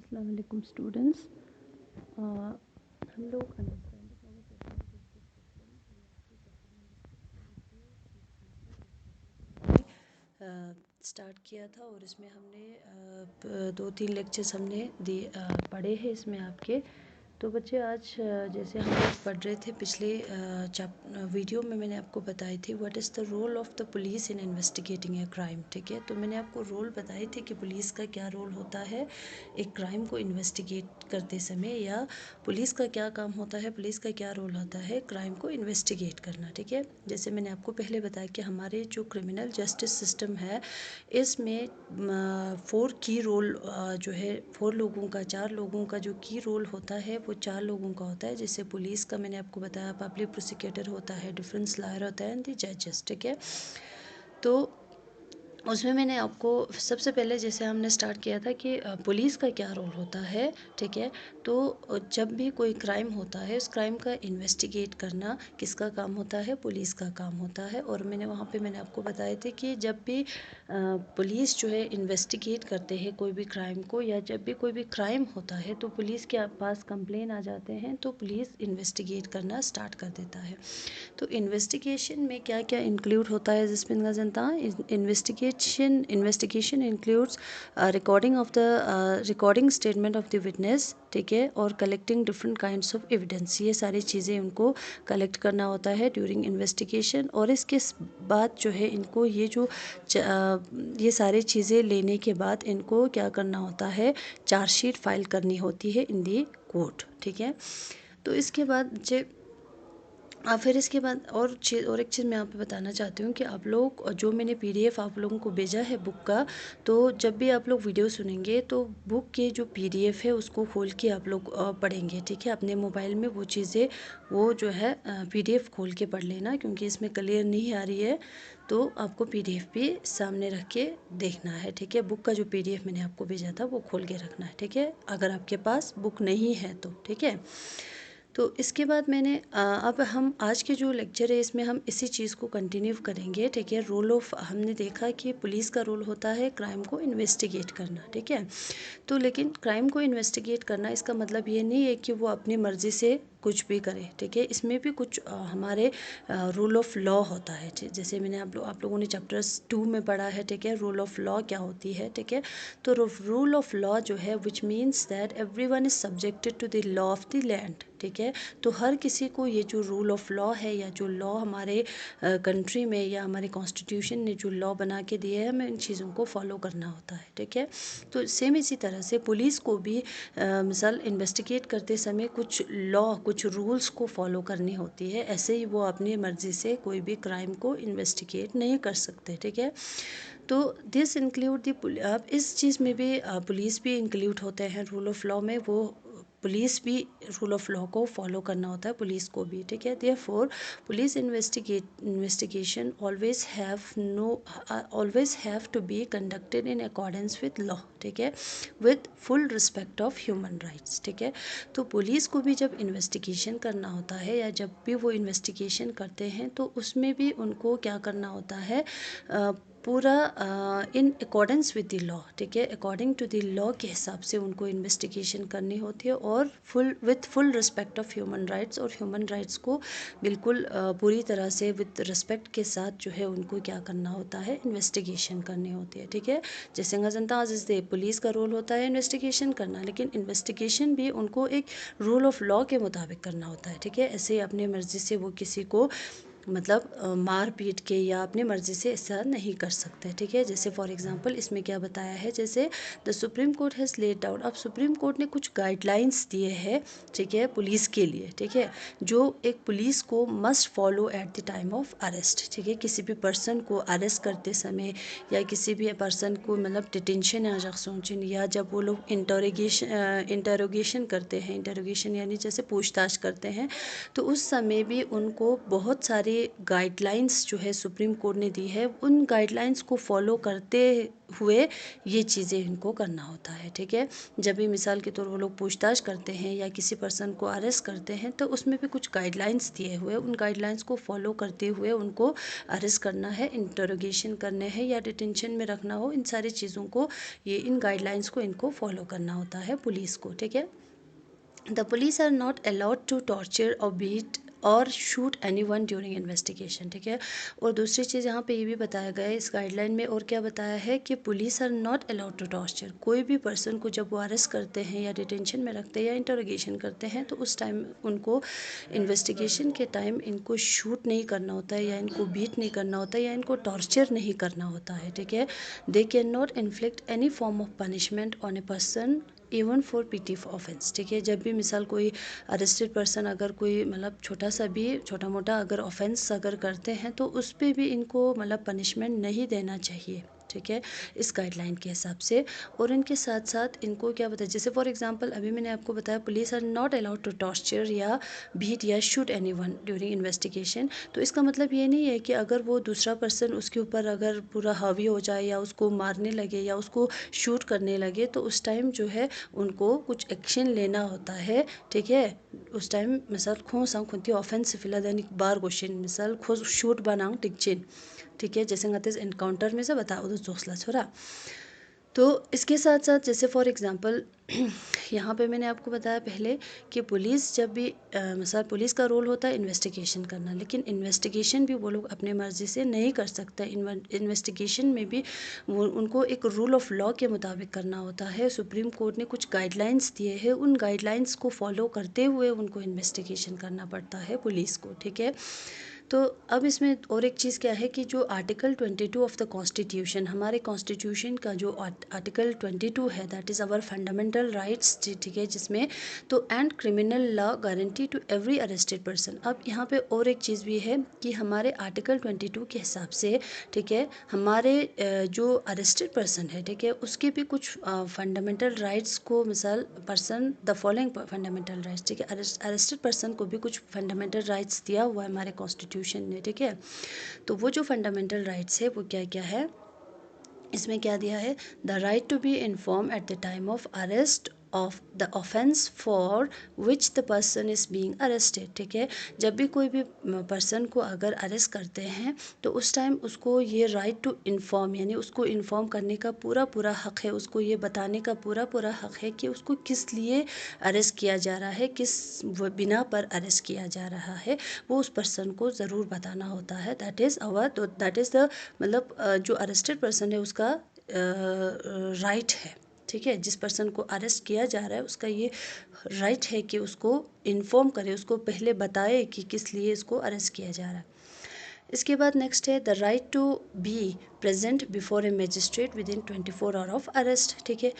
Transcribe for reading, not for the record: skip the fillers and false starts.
अस्सलाम वालेकुम स्टूडेंट्स। हम लोग अंडरस्टैंडिंग स्टार्ट किया था और इसमें हमने 2-3 लेक्चर्स हमने पढ़े हैं इसमें आपके। तो बच्चे आज जैसे हम लोग पढ़ रहे थे पिछले वीडियो में मैंने आपको बताई थी what is the role of the police in investigating a crime. ठीक है, तो मैंने आपको रोल बताए थे कि पुलिस का क्या रोल होता है एक क्राइम को इन्वेस्टिगेट करते समय, या पुलिस का क्या काम होता है, पुलिस का क्या रोल होता है क्राइम को इन्वेस्टिगेट करना। ठीक है, जैसे मैंने आपको पहले बताया कि हमारे जो क्रिमिनल जस्टिस सिस्टम है इसमें 4 की रोल जो है 4 लोगों का जो की रोल होता है वो 4 लोगों का होता है। जैसे पुलिस का मैंने आपको बताया, पब्लिक प्रोसिक्यूटर होता है, डिफेंस लॉयर होता है एंड द जजेस। ठीक है, तो उसमें मैंने आपको सबसे पहले जैसे हमने स्टार्ट किया था कि पुलिस का क्या रोल होता है। ठीक है, तो जब भी कोई क्राइम होता है उस क्राइम का इन्वेस्टिगेट करना किसका काम होता है, पुलिस का काम होता है। और मैंने आपको बताए थे कि जब भी पुलिस जो है इन्वेस्टिगेट करते हैं कोई भी क्राइम को, या जब भी कोई भी क्राइम होता है तो पुलिस के पास कंप्लेन आ जाते हैं तो पुलिस इन्वेस्टिगेट करना स्टार्ट कर देता है। तो इन्वेस्टिगेशन में क्या क्या इंक्लूड होता है जिसमें गजनता investigation includes recording statement of the witness. ठीक है, और collecting different kinds of evidence, ये सारी चीज़ें उनको कलेक्ट करना होता है ड्यूरिंग इन्वेस्टिगेशन। और इसके बाद जो है इनको ये सारी चीज़ें लेने के बाद इनको क्या करना होता है, चार्जशीट फाइल करनी होती है इन दी कोर्ट। ठीक है, तो इसके बाद फिर इसके बाद और एक चीज़ मैं आप पे बताना चाहती हूँ कि आप लोग जो मैंने पीडीएफ आप लोगों को भेजा है बुक का, तो जब भी आप लोग वीडियो सुनेंगे तो बुक के जो पीडीएफ है उसको खोल के आप लोग पढ़ेंगे। ठीक है, अपने मोबाइल में वो चीज़ें वो जो है पीडीएफ खोल के पढ़ लेना, क्योंकि इसमें क्लियर नहीं आ रही है तो आपको पीडीएफ भी सामने रख के देखना है। ठीक है, बुक का जो पीडीएफ मैंने आपको भेजा था वो खोल के रखना है। ठीक है, अगर आपके पास बुक नहीं है तो। ठीक है, तो इसके बाद अब हम आज के जो लेक्चर है इसमें हम इसी चीज़ को कंटिन्यू करेंगे। ठीक है, रोल ऑफ हमने देखा कि पुलिस का रोल होता है क्राइम को इन्वेस्टिगेट करना। ठीक है, तो लेकिन क्राइम को इन्वेस्टिगेट करना इसका मतलब ये नहीं है कि वो अपनी मर्ज़ी से कुछ भी करे। ठीक है, इसमें भी कुछ हमारे रूल ऑफ लॉ होता है। जैसे मैंने आप लोगों ने चैप्टर्स 2 में पढ़ा है। ठीक है, रूल ऑफ लॉ क्या होती है। ठीक है, तो रूल ऑफ लॉ जो है which means that everyone is subjected to the law of the land. ठीक है, तो हर किसी को ये जो रूल ऑफ लॉ है या जो लॉ हमारे कंट्री में या हमारे कॉन्स्टिट्यूशन ने जो लॉ बना के दिए हैं हमें इन चीज़ों को फॉलो करना होता है। ठीक है, तो सेम इसी तरह से पुलिस को भी मिसाल इन्वेस्टिगेट करते समय कुछ रूल्स को फॉलो करनी होती है। ऐसे ही वो अपनी मर्ज़ी से कोई भी क्राइम को इन्वेस्टिगेट नहीं कर सकते। ठीक है, तो दिस इंक्लूड दी अब इस चीज़ में भी पुलिस भी इंक्लूड होते हैं रूल ऑफ लॉ में। वो पुलिस भी रूल ऑफ लॉ को फॉलो करना होता है पुलिस को भी। ठीक है, therefore police investigation always have to be conducted in accordance with law. ठीक है, with full respect of human rights. ठीक है, तो पुलिस को भी जब इन्वेस्टिगेशन करना होता है या जब भी वो इन्वेस्टिगेशन करते हैं तो उसमें भी उनको क्या करना होता है, पूरा इन अकॉर्डेंस विद द लॉ। ठीक है, अकॉर्डिंग टू द लॉ के हिसाब से उनको इन्वेस्टिगेशन करनी होती है, और full respect of human rights, और ह्यूमन राइट्स को बिल्कुल पूरी तरह से विद रिस्पेक्ट के साथ जो है उनको क्या करना होता है, इन्वेस्टिगेशन करनी होती है। ठीक है, जैसे गजनता जैसे पुलिस का रोल होता है इन्वेस्टिगेशन करना, लेकिन इन्वेस्टिगेशन भी उनको एक रूल ऑफ लॉ के मुताबिक करना होता है। ठीक है, ऐसे ही अपनी मर्ज़ी से वो किसी को मतलब मार पीट के या अपनी मर्ज़ी से ऐसा नहीं कर सकते। ठीक है, जैसे फॉर एग्जांपल इसमें क्या बताया है, जैसे the supreme court has laid down, अब सुप्रीम कोर्ट ने कुछ गाइडलाइंस दिए हैं। ठीक है, पुलिस के लिए। ठीक है, जो एक पुलिस को must follow at the time of arrest. ठीक है, किसी भी पर्सन को अरेस्ट करते समय या किसी भी पर्सन को मतलब डिटेंशन या जब वो लोग इंटरोगेशन करते हैं, इंटरोगेशन यानी जैसे पूछताछ करते हैं, तो उस समय भी उनको बहुत सारी गाइडलाइंस जो है सुप्रीम कोर्ट ने दी है, उन गाइडलाइंस को फॉलो करते हुए ये चीज़ें इनको करना होता है। ठीक है, जब भी मिसाल के तौर वो लोग पूछताछ करते हैं या किसी पर्सन को अरेस्ट करते हैं तो उसमें भी कुछ गाइडलाइंस दिए हुए, उन गाइडलाइंस को फॉलो करते हुए उनको अरेस्ट करना है, इंटरोगेशन करने हैं या डिटेंशन में रखना हो, इन सारी चीज़ों को इन गाइडलाइंस को इनको फॉलो करना होता है पुलिस को। ठीक है, The police are not allowed to torture or beat और शूट anyone during investigation। ठीक है, और दूसरी चीज़ यहाँ पे ये भी बताया गया है इस गाइडलाइन में, और क्या बताया है कि police are not allowed to torture. कोई भी पर्सन को जब वो अरेस्ट करते हैं या डिटेंशन में रखते हैं या इंटरोगेशन करते हैं तो उस टाइम उनको इन्वेस्टिगेशन के टाइम इनको शूट नहीं करना होता है या इनको बीट नहीं करना होता है या इनको टॉर्चर नहीं करना होता है। ठीक है, they can not inflict any form of punishment on a person even for PT offence. ठीक है, जब भी मिसाल कोई अरेस्टेड पर्सन अगर कोई मतलब छोटा मोटा अगर ऑफेंस अगर करते हैं तो उस पर भी इनको मतलब पनिशमेंट नहीं देना चाहिए। ठीक है, इस गाइडलाइन के हिसाब से। और इनके साथ साथ इनको क्या बताया, जैसे फॉर एग्जांपल अभी मैंने आपको बताया police are not allowed to torture या बीट या शूट एनीवन ड्यूरिंग इन्वेस्टिगेशन। तो इसका मतलब ये नहीं है कि अगर वो दूसरा पर्सन उसके ऊपर अगर पूरा हावी हो जाए या उसको मारने लगे या उसको शूट करने लगे तो उस टाइम जो है उनको कुछ एक्शन लेना होता है। ठीक है, उस टाइम मिसाल खो सांग खुंती ऑफेंस फिला दैनिक बार क्वेश्चन मिसाल खो शूट बनांग टिकचिन। ठीक है, जैसे गतिस एनकाउंटर में से बताओ तो जोसला छोरा। तो इसके साथ साथ जैसे फॉर एग्जांपल यहाँ पे मैंने आपको बताया पहले कि पुलिस जब भी मिसाल पुलिस का रोल होता है इन्वेस्टिगेशन करना, लेकिन इन्वेस्टिगेशन भी वो लोग अपने मर्ज़ी से नहीं कर सकते। इन्वेस्टिगेशन में भी वो उनको एक रूल ऑफ लॉ के मुताबिक करना होता है। सुप्रीम कोर्ट ने कुछ गाइडलाइंस दिए हैं, उन गाइडलाइंस को फॉलो करते हुए उनको इन्वेस्टिगेशन करना पड़ता है पुलिस को। ठीक है, तो अब इसमें और एक चीज़ क्या है कि जो आर्टिकल 22 ऑफ द कॉन्स्टिट्यूशन, हमारे कॉन्स्टिट्यूशन का जो आर्टिकल 22 है that is our fundamental rights. ठीक है, जिसमें तो and criminal law guarantee to every arrested person. अब यहाँ पे और एक चीज़ भी है कि हमारे आर्टिकल 22 के हिसाब से, ठीक है, हमारे जो अरेस्टेड पर्सन है, ठीक है, उसके भी कुछ फंडामेंटल राइट्स को मिसाल person the following fundamental rights. ठीक है, अरेस्टेड पर्सन को भी कुछ फंडामेंटल राइट्स दिया हुआ है हमारे कॉन्स्टिट्यूशन ने। ठीक है, तो वो जो फंडामेंटल राइट्स है वो क्या क्या है, इसमें क्या दिया है, the right to be inform at the time of arrest of the offence for which the person is being arrested. ठीक है, जब भी कोई भी पर्सन को अगर अरेस्ट करते हैं तो उस टाइम उसको ये राइट टू इन्फॉर्म यानी उसको इन्फॉर्म करने का पूरा पूरा हक़ है, उसको ये बताने का पूरा पूरा हक़ है कि उसको किस लिए अरेस्ट किया जा रहा है, किस बिना पर अरेस्ट किया जा रहा है, वो उस पर्सन को ज़रूर बताना होता है। दैट इज़ द मतलब जो अरेस्टेड पर्सन है उसका राइट है। ठीक है, जिस पर्सन को अरेस्ट किया जा रहा है उसका ये राइट है कि उसको इन्फॉर्म करे, उसको पहले बताए कि किस लिए इसको अरेस्ट किया जा रहा है। इसके बाद नेक्स्ट है the right to be present before a magistrate within 24 hour of arrest. ठीक है,